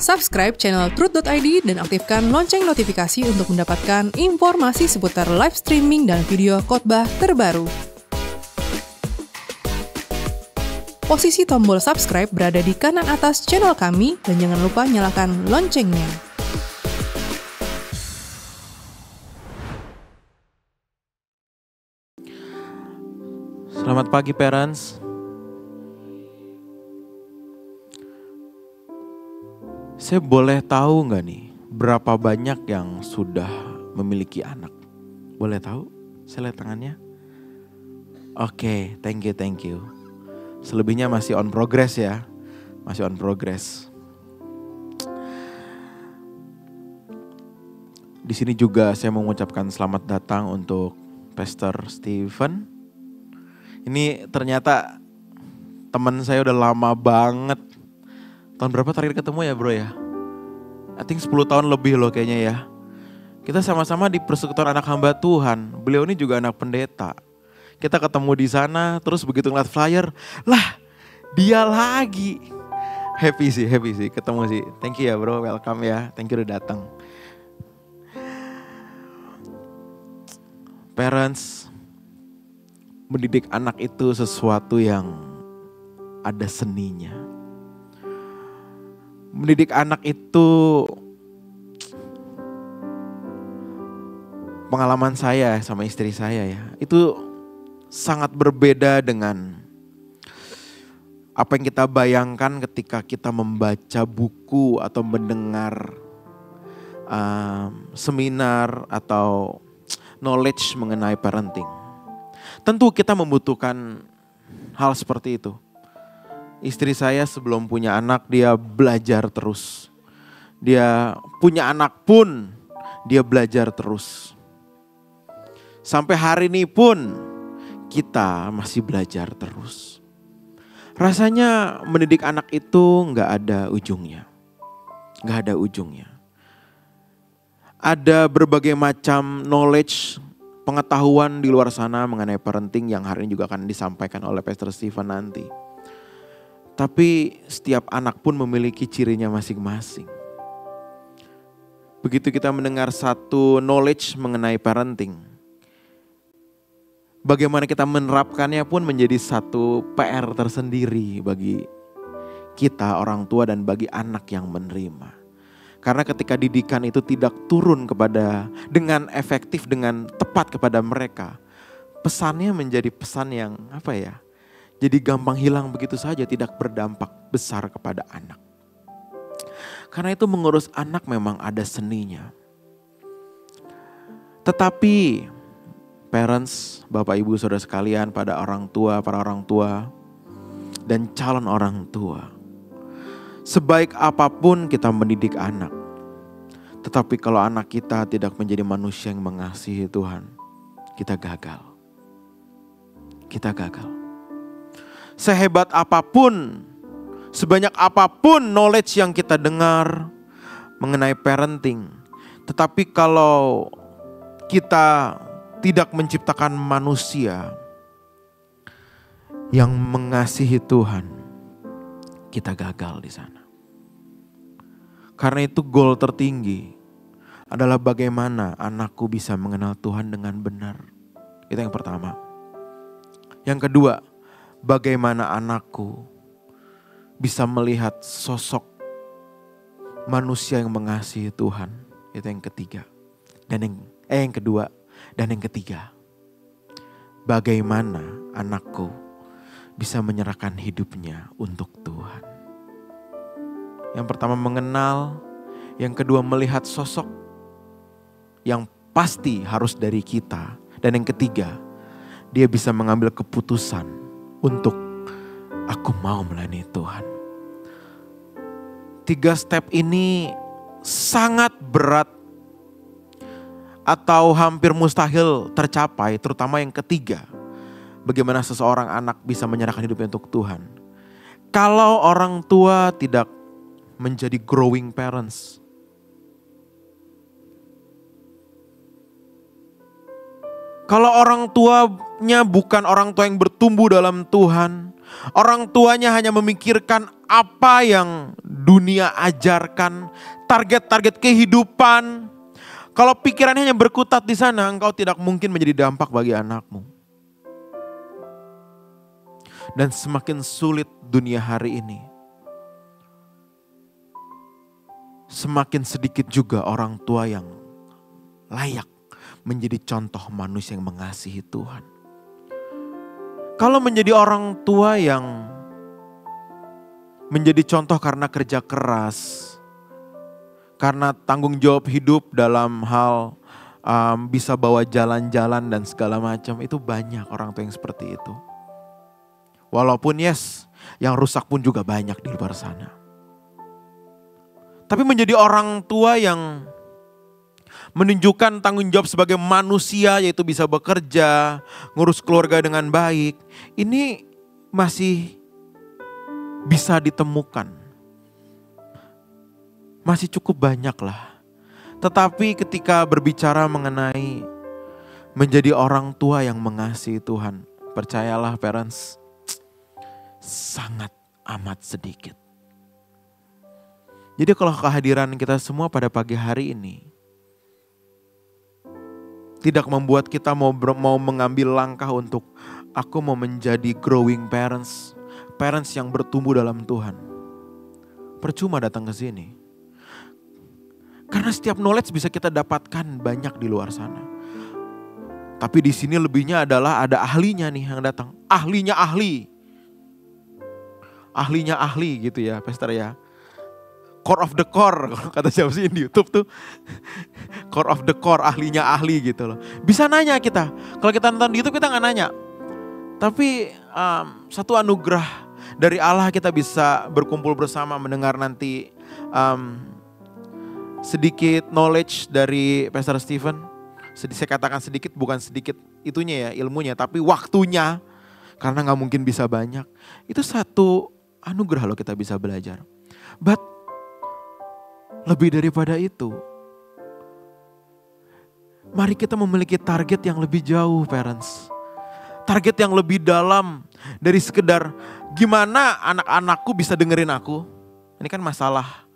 Subscribe channel Truth.id dan aktifkan lonceng notifikasi untuk mendapatkan informasi seputar live streaming dan video khotbah terbaru. Posisi tombol subscribe berada di kanan atas channel kami dan jangan lupa nyalakan loncengnya. Selamat pagi parents. Saya boleh tahu nggak nih berapa banyak yang sudah memiliki anak? Boleh tahu? Saya lihat tangannya. Oke, thank you. Selebihnya masih on progress ya, masih on progress. Di sini juga saya mau mengucapkan selamat datang untuk Pastor Stephen. Ini ternyata teman saya udah lama banget. Tahun berapa terakhir ketemu ya bro ya? I think 10 tahun lebih loh kayaknya ya. Kita sama-sama di persekutuan anak hamba Tuhan. Beliau ini juga anak pendeta. Kita ketemu di sana, terus begitu ngeliat flyer, lah dia lagi. Happy sih ketemu sih. Thank you ya bro, welcome ya. Thank you udah datang. Parents, mendidik anak itu sesuatu yang ada seninya. Mendidik anak itu pengalaman saya sama istri saya ya. Itu sangat berbeda dengan apa yang kita bayangkan ketika kita membaca buku atau mendengar seminar atau knowledge mengenai parenting. Tentu kita membutuhkan hal seperti itu. Istri saya sebelum punya anak dia belajar terus. Dia punya anak pun dia belajar terus. Sampai hari ini pun kita masih belajar terus. Rasanya mendidik anak itu gak ada ujungnya. Gak ada ujungnya. Ada berbagai macam knowledge, pengetahuan di luar sana mengenai parenting yang hari ini juga akan disampaikan oleh Pastor Stephen nanti. Tapi setiap anak pun memiliki cirinya masing-masing. Begitu kita mendengar satu knowledge mengenai parenting, bagaimana kita menerapkannya pun menjadi satu PR tersendiri bagi kita orang tua dan bagi anak yang menerima. Karena ketika didikan itu tidak turun dengan efektif, dengan tepat kepada mereka, pesannya menjadi pesan yang jadi gampang hilang begitu saja, tidak berdampak besar kepada anak. Karena itu mengurus anak memang ada seninya. Tetapi parents, Bapak Ibu Saudara sekalian, para orang tua dan calon orang tua. Sebaik apapun kita mendidik anak, tetapi kalau anak kita tidak menjadi manusia yang mengasihi Tuhan, kita gagal. Sehebat apapun, sebanyak apapun knowledge yang kita dengar mengenai parenting, tetapi kalau kita tidak menciptakan manusia yang mengasihi Tuhan, kita gagal di sana. Karena itu goal tertinggi adalah bagaimana anakku bisa mengenal Tuhan dengan benar. Itu yang pertama. Yang kedua, bagaimana anakku bisa melihat sosok manusia yang mengasihi Tuhan. Itu yang ketiga. Yang kedua dan yang ketiga. Bagaimana anakku bisa menyerahkan hidupnya untuk Tuhan. Yang pertama mengenal, yang kedua melihat sosok yang pasti harus dari kita. Dan yang ketiga, dia bisa mengambil keputusan untuk aku mau melayani Tuhan. 3 step ini sangat berat atau hampir mustahil tercapai, terutama yang ketiga. Bagaimana seseorang anak bisa menyerahkan hidupnya untuk Tuhan. Kalau orang tua tidak menjadi growing parents. Kalau orang tuanya bukan orang tua yang bertumbuh dalam Tuhan, orang tuanya hanya memikirkan apa yang dunia ajarkan, target-target kehidupan. Kalau pikirannya hanya berkutat di sana, engkau tidak mungkin menjadi dampak bagi anakmu. Dan semakin sulit dunia hari ini, semakin sedikit juga orang tua yang layak menjadi contoh manusia yang mengasihi Tuhan. Kalau menjadi orang tua yang menjadi contoh karena kerja keras, karena tanggung jawab hidup dalam hal bisa bawa jalan-jalan dan segala macam, itu banyak orang tua yang seperti itu. Walaupun yang rusak pun juga banyak di luar sana. Tapi menjadi orang tua yang menunjukkan tanggung jawab sebagai manusia, yaitu bisa bekerja, ngurus keluarga dengan baik, ini masih bisa ditemukan. Masih cukup banyak lah. Tetapi ketika berbicara mengenai menjadi orang tua yang mengasihi Tuhan, percayalah parents, sangat amat sedikit. Jadi kalau kehadiran kita semua pada pagi hari ini tidak membuat kita mau mengambil langkah untuk aku mau menjadi growing parents yang bertumbuh dalam Tuhan, percuma datang ke sini. Karena setiap knowledge bisa kita dapatkan banyak di luar sana. Tapi di sini lebihnya adalah ada ahlinya nih yang datang. Ahlinya ahli gitu ya, Pastor ya. Core of the core, kata siapa sih di YouTube tuh. Core of the core, ahlinya ahli gitu loh. Bisa nanya kita. Kalau kita nonton di YouTube kita gak nanya. Tapi satu anugerah dari Allah kita bisa berkumpul bersama mendengar nanti sedikit knowledge dari Pastor Stephen. Saya katakan sedikit, bukan sedikit itunya ya ilmunya, tapi waktunya. Karena gak mungkin bisa banyak. Itu satu anugerah loh kita bisa belajar. But lebih daripada itu, mari kita memiliki target yang lebih jauh parents. Target yang lebih dalam dari sekedar gimana anak-anakku bisa dengerin aku. Ini kan masalah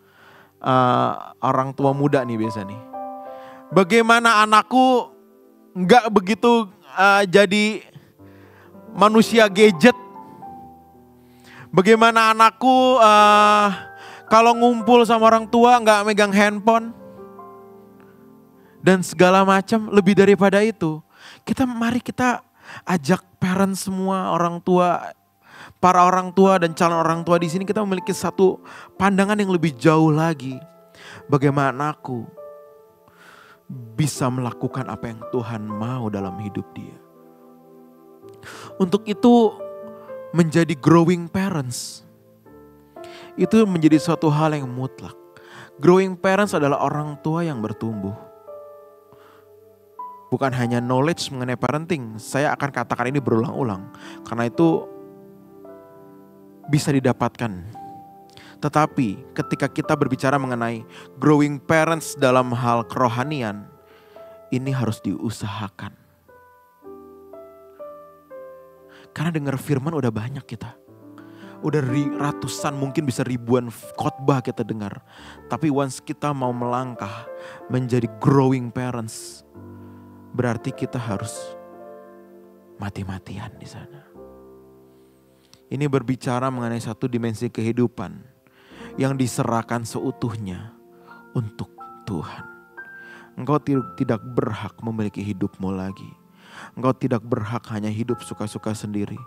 orang tua muda nih biasa nih. Bagaimana anakku gak begitu jadi manusia gadget. Bagaimana anakku kalau ngumpul sama orang tua gak megang handphone. Dan segala macam. Lebih daripada itu, mari kita ajak parents semua, orang tua, para orang tua dan calon orang tua di sini, kita memiliki satu pandangan yang lebih jauh lagi. Bagaimana aku bisa melakukan apa yang Tuhan mau dalam hidup dia. Untuk itu menjadi growing parents itu menjadi suatu hal yang mutlak. Growing parents adalah orang tua yang bertumbuh. Bukan hanya knowledge mengenai parenting. Saya akan katakan ini berulang-ulang. Karena itu bisa didapatkan. Tetapi ketika kita berbicara mengenai growing parents dalam hal kerohanian, ini harus diusahakan. Karena dengar firman udah banyak kita. Udah ratusan, mungkin bisa ribuan khotbah kita dengar. Tapi once kita mau melangkah menjadi growing parents, berarti kita harus mati-matian di sana. Ini berbicara mengenai satu dimensi kehidupan yang diserahkan seutuhnya untuk Tuhan. Engkau tidak berhak memiliki hidupmu lagi. Engkau tidak berhak hanya hidup suka-suka sendiri.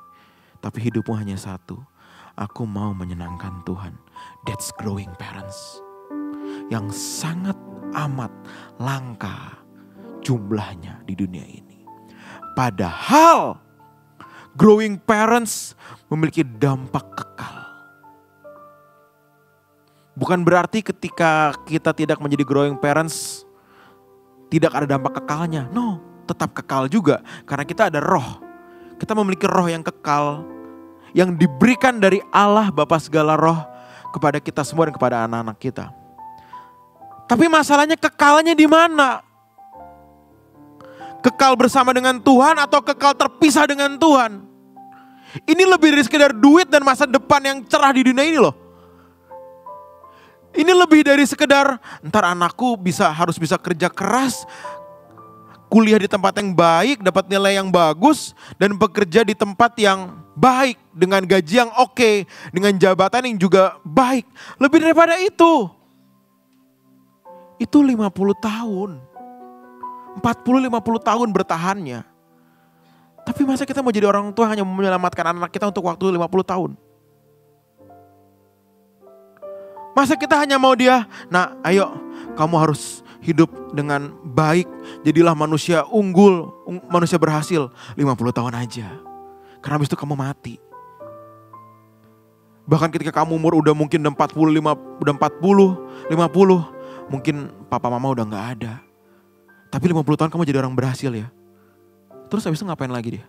Tapi hidupmu hanya satu. Aku mau menyenangkan Tuhan. That's growing parents. Yang sangat amat langka jumlahnya di dunia ini. Padahal growing parents memiliki dampak kekal. Bukan berarti ketika kita tidak menjadi growing parents tidak ada dampak kekalnya. No, tetap kekal juga. Karena kita ada roh. Kita memiliki roh yang kekal. Yang diberikan dari Allah Bapa segala roh kepada kita semua dan kepada anak-anak kita. Tapi masalahnya kekalnya di mana? Kekal bersama dengan Tuhan atau kekal terpisah dengan Tuhan? Ini lebih dari sekedar duit dan masa depan yang cerah di dunia ini loh. Ini lebih dari sekedar ntar anakku harus bisa kerja keras, kuliah di tempat yang baik, dapat nilai yang bagus, dan bekerja di tempat yang baik, dengan gaji yang oke, dengan jabatan yang juga baik. Lebih daripada itu. Itu 50 tahun. 40-50 tahun bertahannya. Tapi masa kita mau jadi orang tua hanya menyelamatkan anak kita untuk waktu 50 tahun? Masa kita hanya mau dia, nah ayo kamu harus hidup dengan baik, jadilah manusia unggul, manusia berhasil 50 tahun aja. Karena habis itu kamu mati. Bahkan ketika kamu umur udah mungkin 50, 50, mungkin papa mama udah gak ada. Tapi 50 tahun kamu jadi orang berhasil ya. Terus habis itu ngapain lagi dia?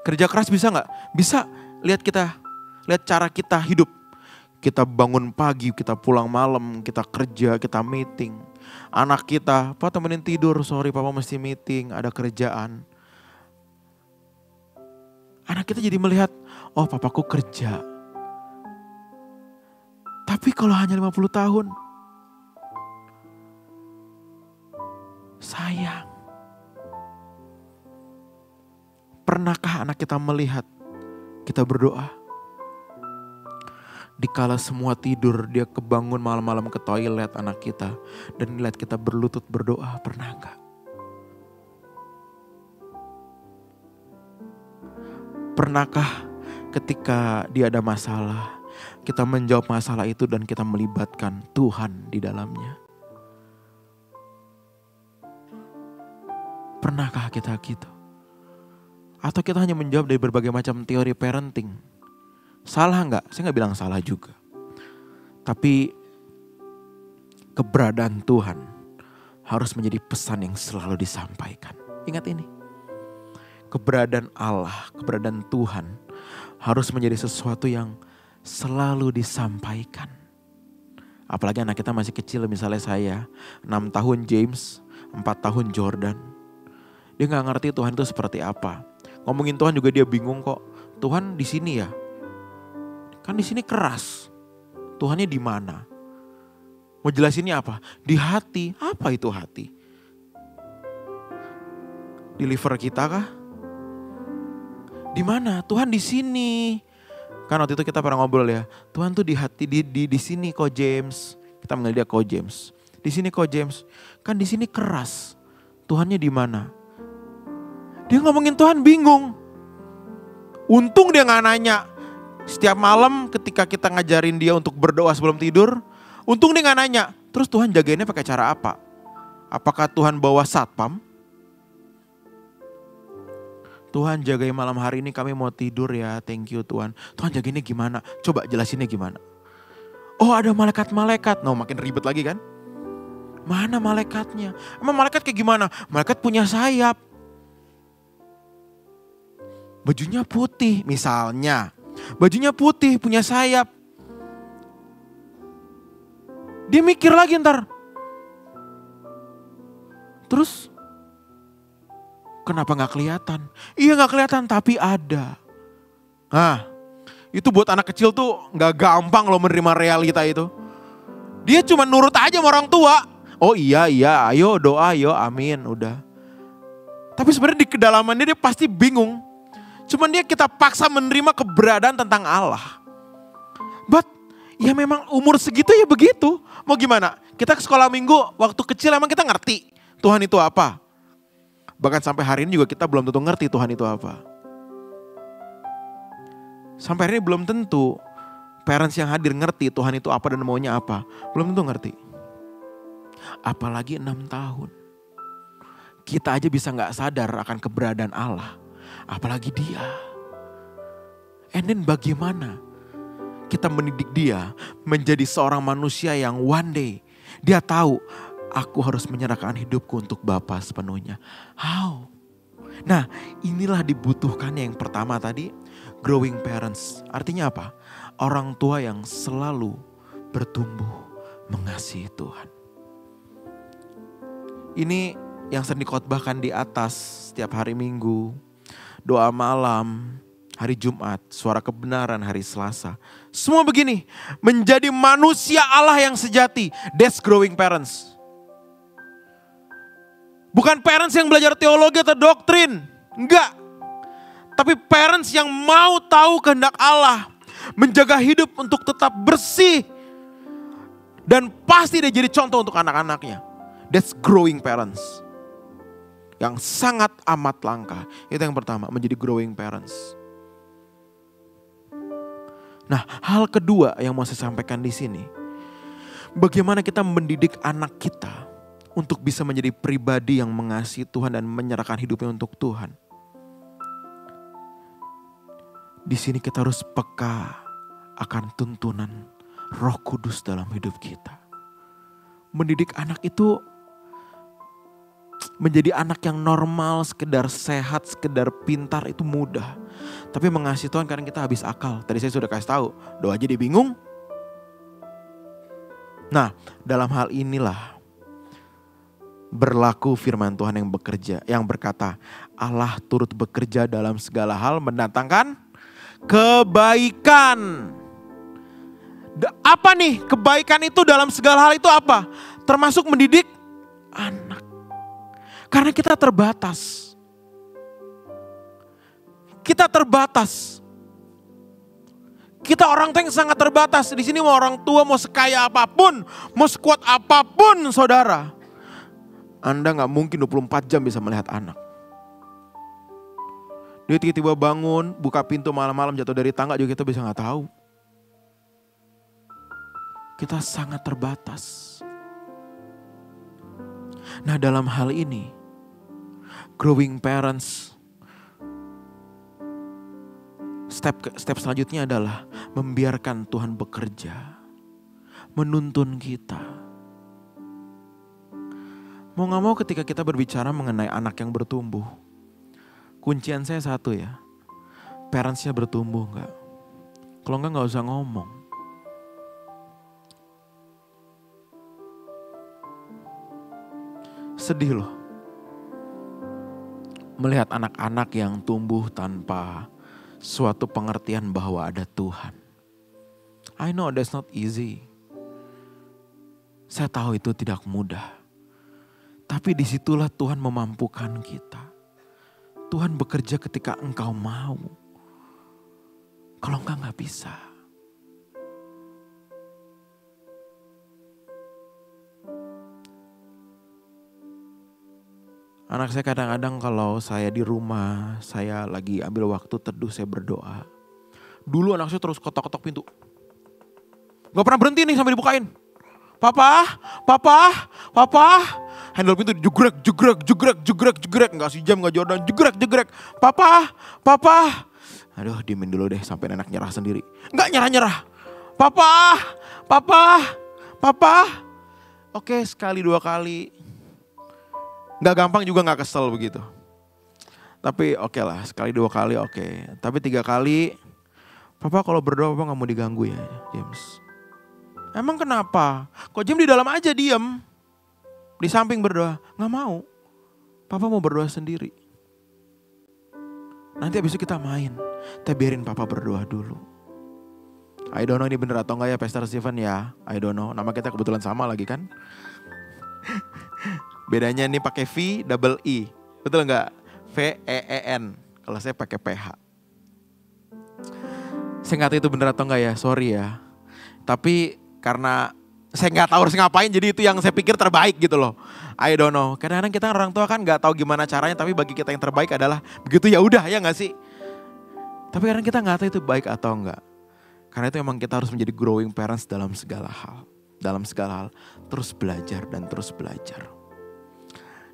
Kerja keras bisa gak? Bisa. Lihat cara kita hidup. Kita bangun pagi, kita pulang malam, kita kerja, kita meeting. Anak kita, Pak temenin tidur, sorry papa mesti meeting, ada kerjaan. Anak kita jadi melihat, oh papaku kerja. Tapi kalau hanya 50 tahun, sayang. Pernahkah anak kita melihat kita berdoa? Dikala semua tidur, dia kebangun malam-malam ke toilet anak kita. Dan lihat kita berlutut berdoa, pernah enggak? Pernahkah ketika dia ada masalah, kita menjawab masalah itu dan kita melibatkan Tuhan di dalamnya? Pernahkah kita gitu? Atau kita hanya menjawab dari berbagai macam teori parenting? Salah enggak? Saya enggak bilang salah juga. Tapi keberadaan Tuhan harus menjadi pesan yang selalu disampaikan. Ingat ini. Keberadaan Allah, keberadaan Tuhan harus menjadi sesuatu yang selalu disampaikan. Apalagi anak kita masih kecil, misalnya saya 6 tahun James, 4 tahun Jordan. Dia gak ngerti Tuhan itu seperti apa. Ngomongin Tuhan juga dia bingung kok. Tuhan di sini ya. Kan di sini keras. Tuhannya di mana? Mau jelasinnya apa? Di hati. Apa itu hati? Di liver kita kah? Di mana? Tuhan di sini. Kan waktu itu kita pernah ngobrol ya. Tuhan tuh di hati, di sini kok James. Kita mengenal dia kok James. Di sini kok James. Kan di sini keras. Tuhannya di mana? Dia ngomongin Tuhan bingung. Untung dia gak nanya. Setiap malam ketika kita ngajarin dia untuk berdoa sebelum tidur, untung dia gak nanya, terus Tuhan jagainnya pakai cara apa? Apakah Tuhan bawa satpam? Tuhan jagain malam hari ini kami mau tidur ya, thank you Tuhan. Tuhan jagainnya gimana? Coba jelasinnya gimana? Oh ada malaikat-malaikat, no makin ribet lagi kan? Mana malaikatnya? Emang malaikat kayak gimana? Malaikat punya sayap. Bajunya putih misalnya. Bajunya putih, punya sayap. Dia mikir lagi ntar. Terus, kenapa gak kelihatan? Iya gak kelihatan, tapi ada. Nah, itu buat anak kecil tuh gak gampang loh menerima realita itu. Dia cuma nurut aja sama orang tua. Oh iya, ayo doa, ayo amin, udah. Tapi sebenarnya di kedalamannya dia pasti bingung. Cuman kita paksa menerima keberadaan tentang Allah. But ya memang umur segitu ya begitu. Mau gimana? Kita ke sekolah minggu waktu kecil emang kita ngerti Tuhan itu apa. Bahkan sampai hari ini juga kita belum tentu ngerti Tuhan itu apa. Sampai hari ini belum tentu parents yang hadir ngerti Tuhan itu apa dan maunya apa. Belum tentu ngerti. Apalagi 6 tahun. Kita aja bisa gak sadar akan keberadaan Allah. Apalagi dia. And then bagaimana kita mendidik dia menjadi seorang manusia yang one day dia tahu aku harus menyerahkan hidupku untuk Bapa sepenuhnya. How? Nah inilah dibutuhkannya yang pertama tadi, growing parents. Artinya apa? Orang tua yang selalu bertumbuh mengasihi Tuhan. Ini yang sering dikhotbahkan di atas setiap hari Minggu. Doa malam, hari Jumat, suara kebenaran hari Selasa. Semua begini, menjadi manusia Allah yang sejati. That's growing parents. Bukan parents yang belajar teologi atau doktrin. Enggak. Tapi parents yang mau tahu kehendak Allah. Menjaga hidup untuk tetap bersih. Dan pasti dia jadi contoh untuk anak-anaknya. That's growing parents. Yang sangat amat langka. Itu yang pertama, menjadi growing parents. Nah, hal kedua yang mau saya sampaikan di sini. Bagaimana kita mendidik anak kita untuk bisa menjadi pribadi yang mengasihi Tuhan dan menyerahkan hidupnya untuk Tuhan. Di sini kita harus peka akan tuntunan Roh Kudus dalam hidup kita. Mendidik anak itu menjadi anak yang normal, sekedar sehat, sekedar pintar itu mudah. Tapi mengasihi Tuhan kadang kita habis akal. Tadi saya sudah kasih tahu, doa aja dia bingung. Nah, dalam hal inilah berlaku firman Tuhan yang bekerja, yang berkata, Allah turut bekerja dalam segala hal mendatangkan kebaikan. Apa nih kebaikan itu dalam segala hal itu apa? Termasuk mendidik anak. Karena kita terbatas. Kita terbatas. Kita orang yang sangat terbatas. Di sini mau orang tua, mau sekaya apapun, mau sekuat apapun saudara. Anda gak mungkin 24 jam bisa melihat anak. Dia tiba-tiba bangun, buka pintu malam-malam, jatuh dari tangga juga kita bisa gak tahu. Kita sangat terbatas. Nah, dalam hal ini, growing parents, step selanjutnya adalah membiarkan Tuhan bekerja, menuntun kita. Mau gak mau ketika kita berbicara mengenai anak yang bertumbuh, kuncian saya satu ya, parentsnya bertumbuh gak? Kalau enggak gak usah ngomong. Sedih loh, melihat anak-anak yang tumbuh tanpa suatu pengertian bahwa ada Tuhan. I know that's not easy. Saya tahu itu tidak mudah. Tapi disitulah Tuhan memampukan kita. Tuhan bekerja ketika engkau mau. Kalau engkau gak bisa. Anak saya kadang-kadang kalau saya di rumah, saya lagi ambil waktu teduh, saya berdoa. Dulu anak saya terus ketok-ketok pintu. Gak pernah berhenti nih sampai dibukain. Papa, papa, papa. Handle pintu jegrek, jegrek, jegrek, jegrek, jegrek. Gak sejam, gak Jordan, jegrek, jegrek. Papa, papa. Aduh, diemin dulu deh sampai anak nyerah sendiri. Gak nyerah-nyerah. Papa, papa, papa. Oke, sekali dua kali. Gak gampang juga gak kesel begitu. Tapi oke lah, sekali dua kali oke. Tapi 3 kali, papa kalau berdoa papa gak mau diganggu ya James. Emang kenapa? Kok James di dalam aja diem. Di samping berdoa, gak mau. Papa mau berdoa sendiri. Nanti abis itu kita main. Kita biarin papa berdoa dulu. I don't know ini bener atau enggak ya Pastor Stephen ya. I don't know, nama kita kebetulan sama lagi kan. Bedanya nih pakai V double E. Betul enggak? V-E-E-N. Kalau saya pakai PH. Saya nggak tahu itu bener atau enggak ya, sorry ya. Tapi karena saya nggak tahu harus ngapain, jadi itu yang saya pikir terbaik gitu loh. I don't know. Kadang-kadang kita orang tua kan nggak tahu gimana caranya, tapi bagi kita yang terbaik adalah begitu ya udah ya nggak sih. Tapi kadang kita nggak tahu itu baik atau enggak. Karena itu memang kita harus menjadi growing parents dalam segala hal. Dalam segala hal terus belajar dan terus belajar.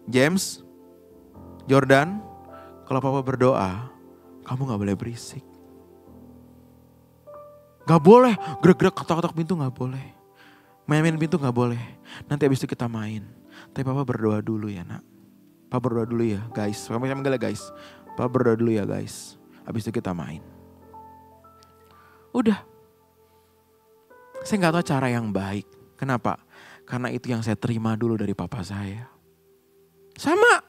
James, Jordan, kalau papa berdoa, kamu gak boleh berisik. Gak boleh gerak-gerak ketok-ketok pintu, gak boleh. Main-main pintu gak boleh. Nanti abis itu kita main. Tapi papa berdoa dulu ya nak. Papa berdoa dulu ya guys. Kamu manggil guys. Papa berdoa dulu ya guys. Abis itu kita main. Udah. Saya gak tahu cara yang baik. Kenapa? Karena itu yang saya terima dulu dari papa saya. Sama.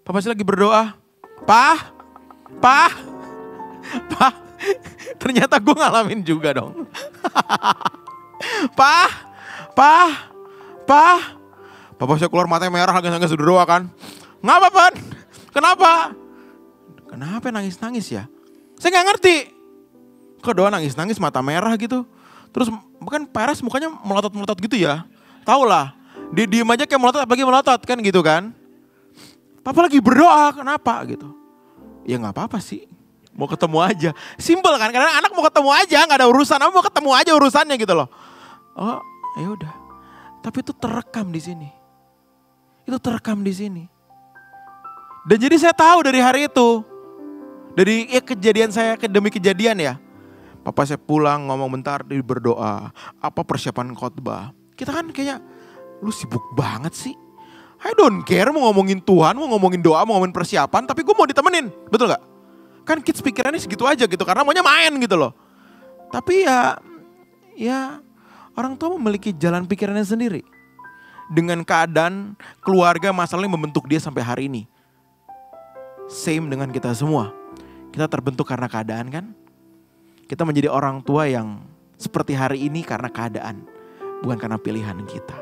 Papa saya lagi berdoa. Pa. Ternyata gue ngalamin juga dong. Pak. Papa saya keluar matanya merah, nangis doa kan. Ngapa, Pan? Kenapa? Kenapa nangis-nangis ya? Saya gak ngerti. Kok doa nangis-nangis mata merah gitu. Terus bukan Peres mukanya melotot-melotot gitu ya. Tau lah. Dia diem aja kayak melotot, apalagi melotot kan gitu kan. Papa lagi berdoa, kenapa gitu. Ya gak apa-apa sih. Mau ketemu aja. Simpel kan, karena anak mau ketemu aja, gak ada urusan. Mau ketemu aja urusannya gitu loh. Oh ya udah. Tapi itu terekam di sini. Itu terekam di sini. Dan jadi saya tahu dari hari itu. Dari kejadian saya demi kejadian ya. Papa saya pulang ngomong bentar, dia berdoa. Apa persiapan khotbah. Kita kan kayaknya, lu sibuk banget sih. I don't care mau ngomongin Tuhan, mau ngomongin doa, mau ngomongin persiapan. Tapi gue mau ditemenin, betul gak? Kan kids pikirannya segitu aja gitu, karena maunya main gitu loh. Tapi ya orang tua memiliki jalan pikirannya sendiri. Dengan keadaan keluarga masalahnya membentuk dia sampai hari ini. Same dengan kita semua. Kita terbentuk karena keadaan kan. Kita menjadi orang tua yang seperti hari ini karena keadaan. Bukan karena pilihan kita.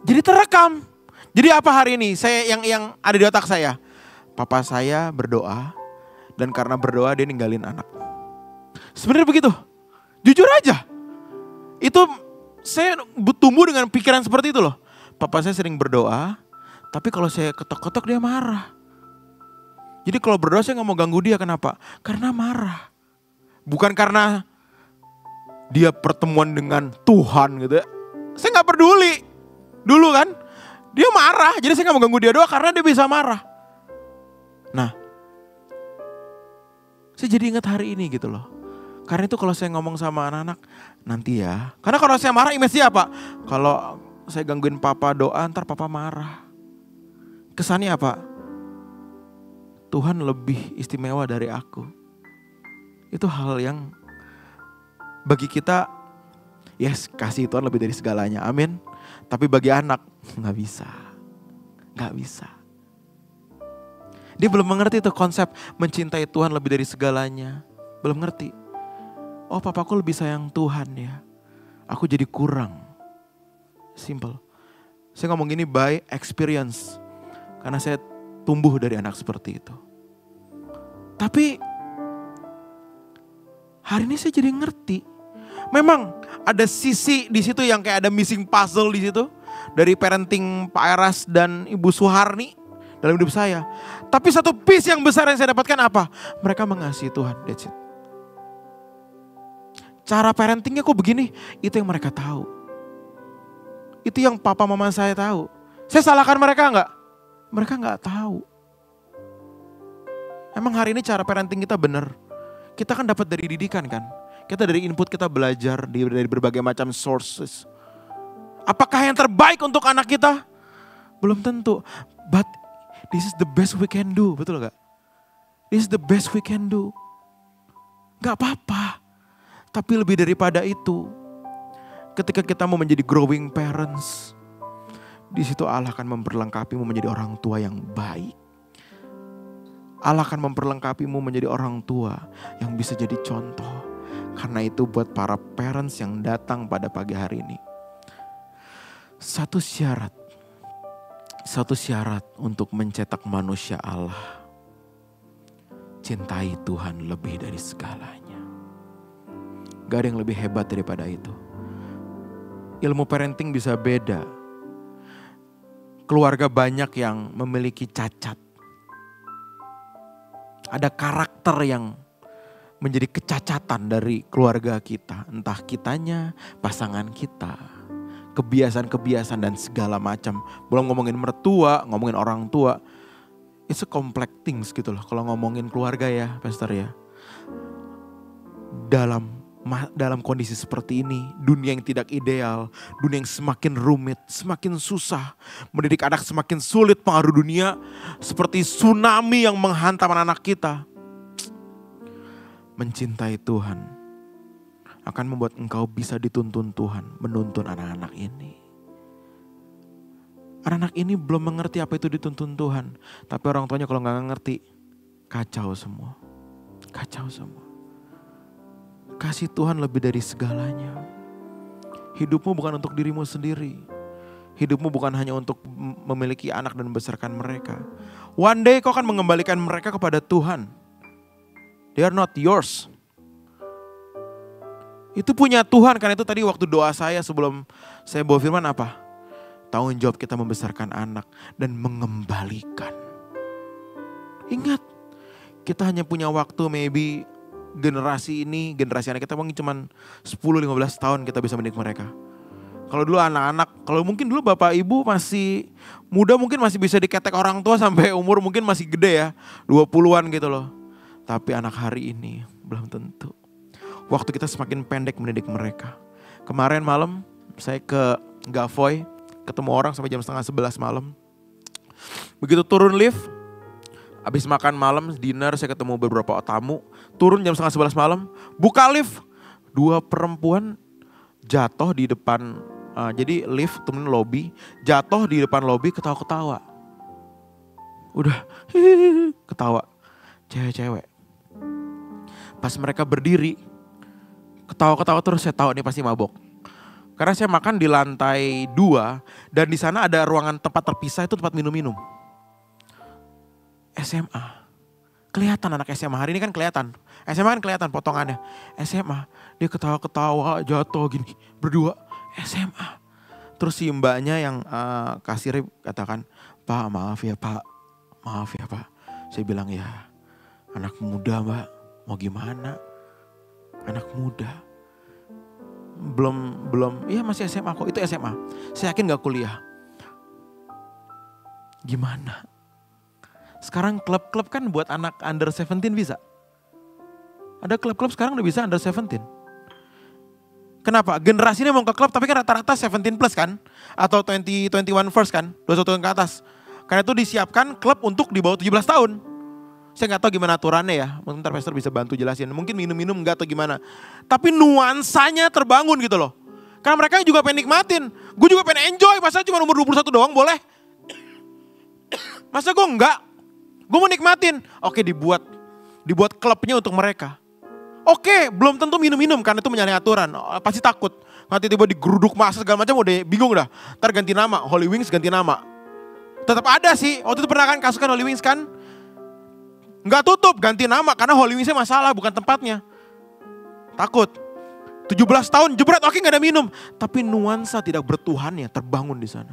Jadi terekam. Jadi apa hari ini? Saya yang ada di otak saya. Papa saya berdoa. Dan karena berdoa dia ninggalin anak. Sebenarnya begitu. Jujur aja. Itu saya tumbuh dengan pikiran seperti itu loh. Papa saya sering berdoa. Tapi kalau saya ketok-ketok dia marah. Jadi kalau berdoa saya gak mau ganggu dia, kenapa? Karena marah. Bukan karena dia pertemuan dengan Tuhan gitu ya. Saya gak peduli. Dulu kan, dia marah. Jadi saya gak mau ganggu dia doa karena dia bisa marah. Nah, saya jadi ingat hari ini gitu loh. Karena itu kalau saya ngomong sama anak-anak, nanti ya. Karena kalau saya marah image-nya apa? Kalau saya gangguin papa doa, ntar papa marah. Kesannya apa? Tuhan lebih istimewa dari aku. Itu hal yang bagi kita, yes, kasih Tuhan lebih dari segalanya, amin. Tapi bagi anak, gak bisa. Dia belum mengerti tuh konsep mencintai Tuhan lebih dari segalanya. Belum ngerti. Oh, papaku lebih sayang Tuhan ya. Aku jadi kurang. Simple. Saya ngomong gini by experience. Karena saya tumbuh dari anak seperti itu. Tapi hari ini saya jadi ngerti. Memang ada sisi di situ yang kayak ada missing puzzle di situ. Dari parenting Pak Eras dan Ibu Suharni dalam hidup saya. Tapi satu piece yang besar yang saya dapatkan apa? Mereka mengasihi Tuhan, that's it. Cara parentingnya kok begini? Itu yang mereka tahu. Itu yang papa mama saya tahu. Saya salahkan mereka enggak? Mereka enggak tahu. Emang hari ini cara parenting kita benar. Kita kan dapat dari didikan kan. Kita dari input kita belajar dari berbagai macam sources. Apakah yang terbaik untuk anak kita? Belum tentu. But this is the best we can do. Betul gak? This is the best we can do. Gak apa-apa. Tapi lebih daripada itu. Ketika kita mau menjadi growing parents. Di situ Allah akan memperlengkapimu menjadi orang tua yang baik. Allah akan memperlengkapimu menjadi orang tua yang bisa jadi contoh. Karena itu buat para parents yang datang pada pagi hari ini. Satu syarat untuk mencetak manusia Allah. Cintai Tuhan lebih dari segalanya. Gak ada yang lebih hebat daripada itu. Ilmu parenting bisa beda. Keluarga banyak yang memiliki cacat. Ada karakter yang menjadi kecacatan dari keluarga kita. Entah kitanya, pasangan kita. Kebiasaan-kebiasaan dan segala macam. Belum ngomongin mertua, ngomongin orang tua. It's a complex things gitu loh. Kalau ngomongin keluarga ya, Pastor ya. Dalam kondisi seperti ini, dunia yang tidak ideal, dunia yang semakin rumit, semakin susah, mendidik anak semakin sulit, pengaruh dunia seperti tsunami yang menghantam anak kita. Mencintai Tuhan akan membuat engkau bisa dituntun Tuhan, menuntun anak-anak ini. Anak-anak ini belum mengerti apa itu dituntun Tuhan, tapi orang tuanya kalau nggak ngerti, kacau semua. Kasih Tuhan lebih dari segalanya. Hidupmu bukan untuk dirimu sendiri. Hidupmu bukan hanya untuk memiliki anak dan membesarkan mereka. One day kau akan mengembalikan mereka kepada Tuhan. They are not yours. Itu punya Tuhan. Karena itu tadi waktu doa saya sebelum saya bawa firman apa? Tanggung jawab kita membesarkan anak dan mengembalikan. Ingat, kita hanya punya waktu maybe generasi ini, generasi anak kita mungkin cuma 10-15 tahun kita bisa mendidik mereka. Kalau dulu anak-anak, kalau mungkin dulu bapak ibu masih muda mungkin masih bisa diketek orang tua sampai umur mungkin masih gede ya. 20-an gitu loh. Tapi anak hari ini belum tentu. Waktu kita semakin pendek mendidik mereka. Kemarin malam saya ke Gavoy, ketemu orang sampai jam 10:30 malam. Begitu turun lift, habis makan malam, dinner, saya ketemu beberapa tamu. Turun jam 10:30 malam, buka lift. 2 perempuan jatuh di depan, jadi lift temen lobby, jatuh di depan lobby ketawa-ketawa. Udah ketawa, cewek-cewek. Pas mereka berdiri, ketawa-ketawa terus, saya tahu ini pasti mabok. Karena saya makan di lantai 2 dan di sana ada ruangan tempat terpisah, itu tempat minum-minum. SMA. Kelihatan anak SMA, hari ini kan kelihatan. SMA kan kelihatan potongannya. SMA, dia ketawa-ketawa jatuh gini, berdua. SMA. Terus si mbaknya yang kasir katakan, "Pak, maaf ya Pak. Maaf ya Pak." Saya bilang, "Ya, anak muda Mbak, mau gimana? Anak muda. Belum, iya masih SMA kok, itu SMA. Saya yakin gak kuliah." Gimana? Sekarang klub-klub kan buat anak under 17 bisa. Ada klub-klub sekarang udah bisa under 17. Kenapa? Generasi ini mau ke klub tapi kan rata-rata 17 plus kan. Atau 21 first kan, 21 tahun ke atas. Karena itu disiapkan klub untuk di bawah 17 tahun. Saya gak tahu gimana aturannya ya, mungkin ntar Pastor bisa bantu jelasin. Mungkin minum-minum gak atau gimana. Tapi nuansanya terbangun gitu loh. Karena mereka juga pengen nikmatin. Gue juga pengen enjoy, masa cuma umur 21 doang boleh? Masa gue enggak? Gue mau nikmatin. Oke, dibuat klubnya untuk mereka. Oke, belum tentu minum-minum karena itu menyalahi aturan. Pasti takut. Nanti tiba digeruduk masa segala macam udah bingung dah. Ntar ganti nama, Holy Wings ganti nama. Tetap ada sih, waktu itu pernah kan kasus kan Holy Wings kan. Nggak tutup, ganti nama karena Holy Wingsnya masalah, bukan tempatnya. Takut. 17 tahun jebret, oke gak ada minum. Tapi nuansa tidak bertuhannya terbangun di sana.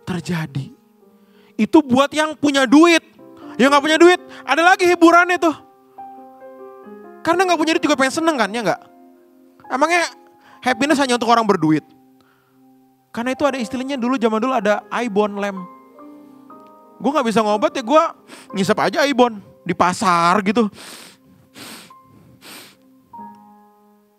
Terjadi. Itu buat yang punya duit. Yang gak punya duit, ada lagi hiburannya tuh. Karena gak punya duit juga pengen seneng kan, ya gak? Emangnya happiness hanya untuk orang berduit? Karena itu ada istilahnya dulu, zaman dulu ada Ibon lem. Gue gak bisa ngobat ya gue ngisap aja Ibon di pasar gitu.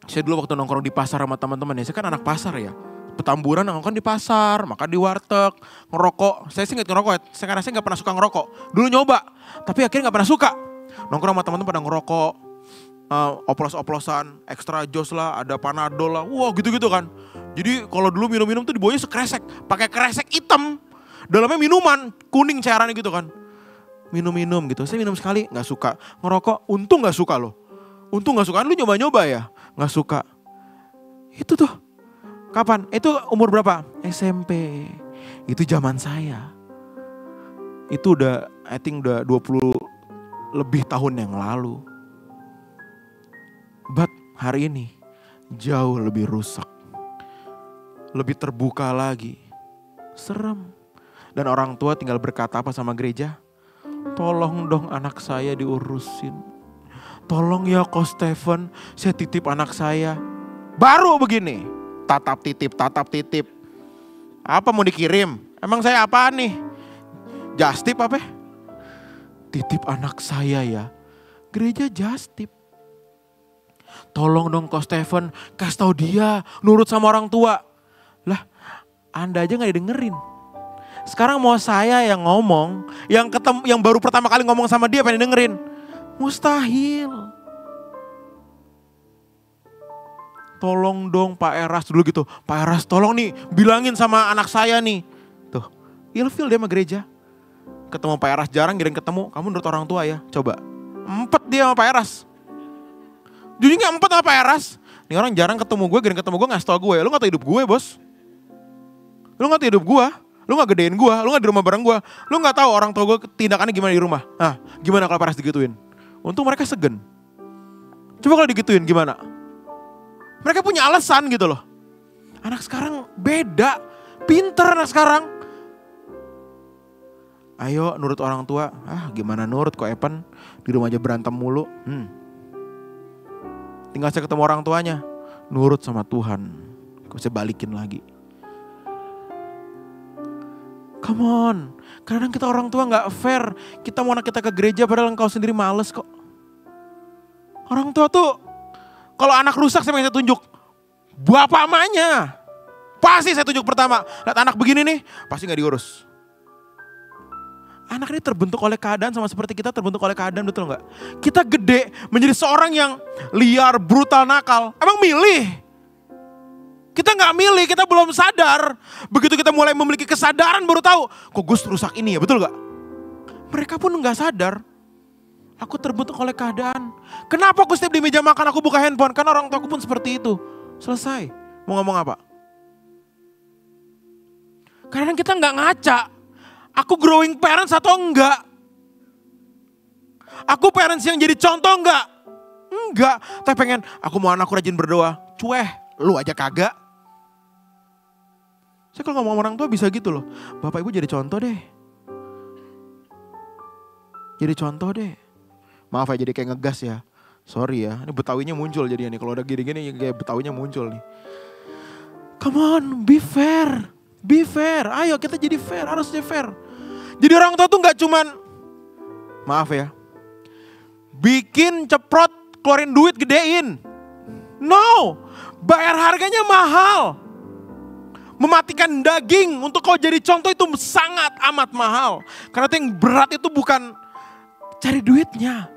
Saya dulu waktu nongkrong di pasar sama teman-teman ya, saya kan anak pasar ya. Petamburan nongkrong di pasar, makan di warteg, ngerokok. Saya sih gak ngerokok ya, karena saya gak pernah suka ngerokok. Dulu nyoba, tapi akhirnya gak pernah suka. Nongkrong sama teman-teman pada ngerokok, oplos-oplosan, extra jos lah, ada panadol lah, wah gitu-gitu kan. Jadi kalau dulu minum-minum tuh dibawanya sekresek, pakai kresek hitam. Dalamnya minuman, kuning cairannya gitu kan. Minum-minum gitu, saya minum sekali gak suka. Ngerokok, untung gak suka loh. Untung gak suka, lu nyoba-nyoba ya, gak suka. Itu tuh. Kapan? Itu umur berapa? SMP. Itu zaman saya. Itu udah, I think udah 20 lebih tahun yang lalu. But hari ini jauh lebih rusak. Lebih terbuka lagi. Serem. Dan orang tua tinggal berkata apa sama gereja? Tolong dong anak saya diurusin. Tolong ya Ko Stephen, saya titip anak saya. Baru begini. Tatap titip. Apa mau dikirim? Emang saya apaan nih? Justip apa? Titip anak saya ya. Gereja justip. Tolong dong Ko Stephen, kasih tahu dia nurut sama orang tua. Lah, Anda aja gak didengerin. Sekarang mau saya yang ngomong, yang baru pertama kali ngomong sama dia pengen dengerin. Mustahil. Tolong dong Pak Eras dulu gitu. Pak Eras tolong nih bilangin sama anak saya nih. Tuh, ilfil dia sama gereja. Ketemu Pak Eras jarang, giring ketemu. Kamu menurut orang tua ya, coba. 4 dia sama Pak Eras. Jujurnya 4 apa Eras? Nih orang jarang ketemu gue, gini ketemu gue ngasih tau gue. Lu gak tau hidup gue bos. Lu gak tau hidup gue. Lu gak gedein gue, lu gak di rumah bareng gue. Lu gak tahu orang tua gue tindakannya gimana di rumah. Nah, gimana kalau Peres digituin? Untung mereka segen. Coba kalau digituin gimana? Mereka punya alasan gitu loh. Anak sekarang beda, pinter anak sekarang. Ayo nurut orang tua. Gimana nurut kok Evan? Di rumah aja berantem mulu. Tinggal saya ketemu orang tuanya. Nurut sama Tuhan. Kok saya balikin lagi. Come on, kadang kita orang tua gak fair. Kita mau anak kita ke gereja padahal engkau sendiri males kok. Orang tua tuh, kalau anak rusak saya tunjuk. Bapak mamanya. Pasti saya tunjuk pertama. Lihat anak begini nih, pasti gak diurus. Anak ini terbentuk oleh keadaan sama seperti kita terbentuk oleh keadaan, betul gak? Kita gede menjadi seorang yang liar, brutal, nakal. Emang milih? Kita gak milih, kita belum sadar. Begitu kita mulai memiliki kesadaran baru tahu, kok Gus rusak ini ya, betul gak? Mereka pun gak sadar. Aku terbentuk oleh keadaan. Kenapa aku setiap di meja makan aku buka handphone? Karena orang tua aku pun seperti itu. Selesai. Mau ngomong apa? Kadang kita gak ngaca. Aku growing parents atau enggak? Aku parents yang jadi contoh enggak? Enggak. Tapi pengen, aku mau anakku rajin berdoa. Cueh, lu aja kagak. Saya kalau ngomong orang tua bisa gitu loh. Bapak ibu jadi contoh deh. Jadi contoh deh. Maaf ya jadi kayak ngegas ya. Sorry ya. Ini Betawinya muncul jadinya nih. Kalau udah gini-gini kayak Betawinya muncul nih. Come on, be fair. Be fair. Ayo kita jadi fair. Harusnya fair. Jadi orang tua tuh gak cuman. Maaf ya. Bikin ceprot, keluarin duit, gedein. No. Bayar harganya mahal. Mematikan daging untuk kau jadi contoh itu sangat amat mahal. Karena yang berat itu bukan cari duitnya.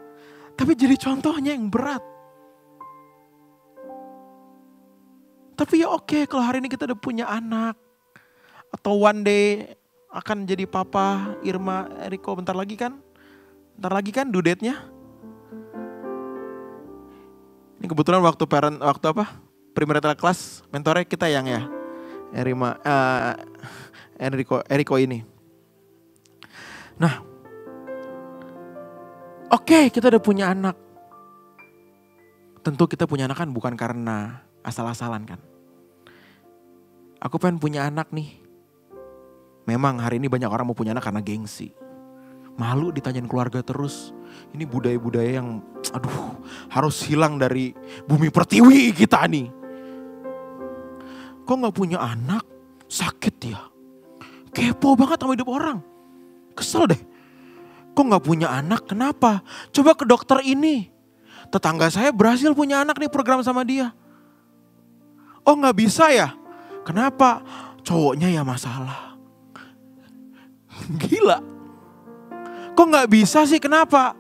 Tapi jadi contohnya yang berat. Tapi ya oke, kalau hari ini kita udah punya anak. Atau one day akan jadi papa Irma Eriko bentar lagi kan? Bentar lagi kan due date-nya? Ini kebetulan waktu premarital class mentornya kita yang ya. Eriko ini. Nah, oke, kita udah punya anak. Tentu kita punya anak kan bukan karena asal-asalan kan. Aku pengen punya anak nih. Memang hari ini banyak orang mau punya anak karena gengsi. Malu ditanyain keluarga terus. Ini budaya-budaya yang harus hilang dari bumi pertiwi kita nih. Kok gak punya anak? Sakit ya? Kepo banget sama hidup orang. Kesel deh. Kok gak punya anak? Kenapa? Coba ke dokter ini. Tetangga saya berhasil punya anak nih program sama dia. Oh gak bisa ya? Kenapa? Cowoknya ya masalah. Gila. Kok gak bisa sih? Kenapa?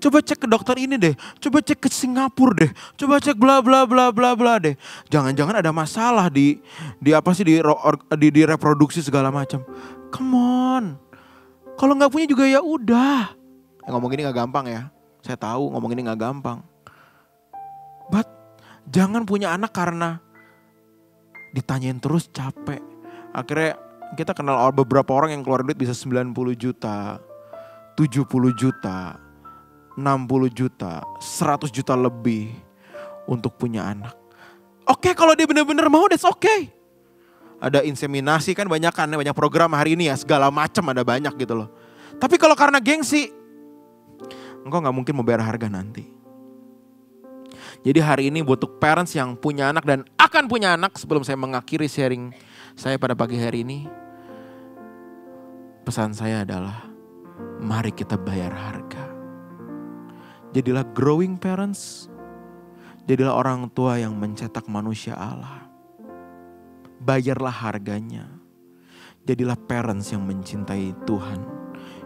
Coba cek ke dokter ini deh. Coba cek ke Singapura deh. Coba cek bla bla bla bla bla deh. Jangan-jangan ada masalah di reproduksi segala macam. Come on. Kalau nggak punya juga ya udah. Ngomong ini nggak gampang ya. Saya tahu ngomong ini nggak gampang. But jangan punya anak karena ditanyain terus capek. Akhirnya kita kenal beberapa orang yang keluar duit bisa 90 juta, 70 juta. 60 juta, 100 juta lebih untuk punya anak. Oke, kalau dia benar-benar mau, that's okay. Ada inseminasi kan banyak program hari ini ya, segala macam ada banyak gitu loh. Tapi kalau karena gengsi, engkau gak mungkin mau bayar harga nanti. Jadi hari ini butuh parents yang punya anak dan akan punya anak. Sebelum saya mengakhiri sharing saya pada pagi hari ini, pesan saya adalah mari kita bayar harga. Jadilah growing parents. Jadilah orang tua yang mencetak manusia Allah. Bayarlah harganya. Jadilah parents yang mencintai Tuhan.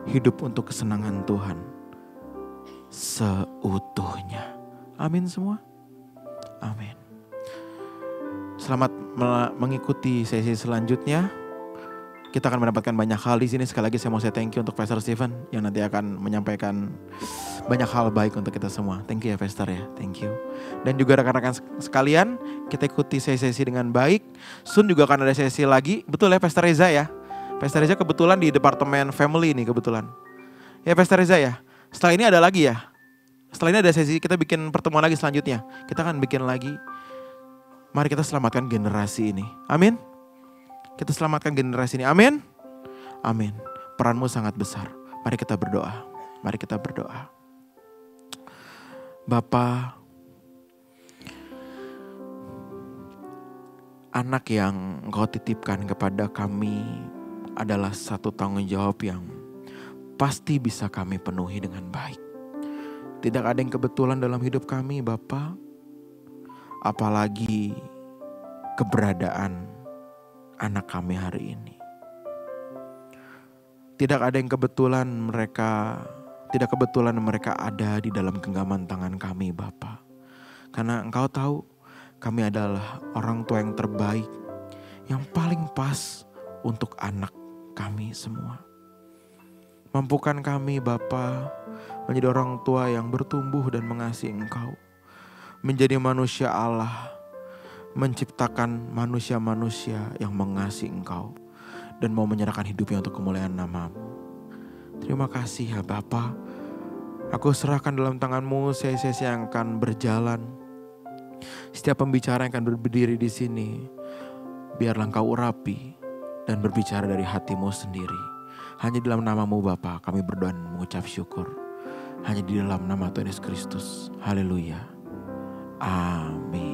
Hidup untuk kesenangan Tuhan. Seutuhnya. Amin semua. Amin. Selamat mengikuti sesi selanjutnya. Kita akan mendapatkan banyak hal di sini. Sekali lagi saya mau thank you untuk Pastor Stephen yang nanti akan menyampaikan banyak hal baik untuk kita semua. Thank you ya Pastor ya, thank you. Dan juga rekan-rekan sekalian, kita ikuti sesi dengan baik. Soon juga akan ada sesi lagi, betul ya Pastor Reza ya. Pastor Reza kebetulan di departemen family ini kebetulan. Ya Pastor Reza ya, setelah ini ada lagi ya. Setelah ini ada sesi, kita bikin pertemuan lagi selanjutnya. Kita akan bikin lagi. Mari kita selamatkan generasi ini. Amin. Kita selamatkan generasi ini. Amin. Amin. Peranmu sangat besar. Mari kita berdoa. Mari kita berdoa. Bapa, anak yang Engkau titipkan kepada kami adalah satu tanggung jawab yang pasti bisa kami penuhi dengan baik. Tidak ada yang kebetulan dalam hidup kami, Bapa. Apalagi keberadaan anak kami hari ini. Tidak kebetulan mereka ada di dalam genggaman tangan kami, Bapa. Karena Engkau tahu kami adalah orang tua yang terbaik, yang paling pas untuk anak kami semua. Mampukan kami, Bapa, menjadi orang tua yang bertumbuh dan mengasihi Engkau. Menjadi manusia Allah, menciptakan manusia-manusia yang mengasihi Engkau dan mau menyerahkan hidupnya untuk kemuliaan nama-Mu. Terima kasih ya Bapa. Aku serahkan dalam tangan-Mu sesi-sesi yang akan berjalan. Setiap pembicara yang akan berdiri di sini, biarlah Engkau urapi dan berbicara dari hati-Mu sendiri. Hanya dalam nama-Mu Bapa kami berdoa dan mengucap syukur. Hanya di dalam nama Tuhan Yesus Kristus. Haleluya. Amin.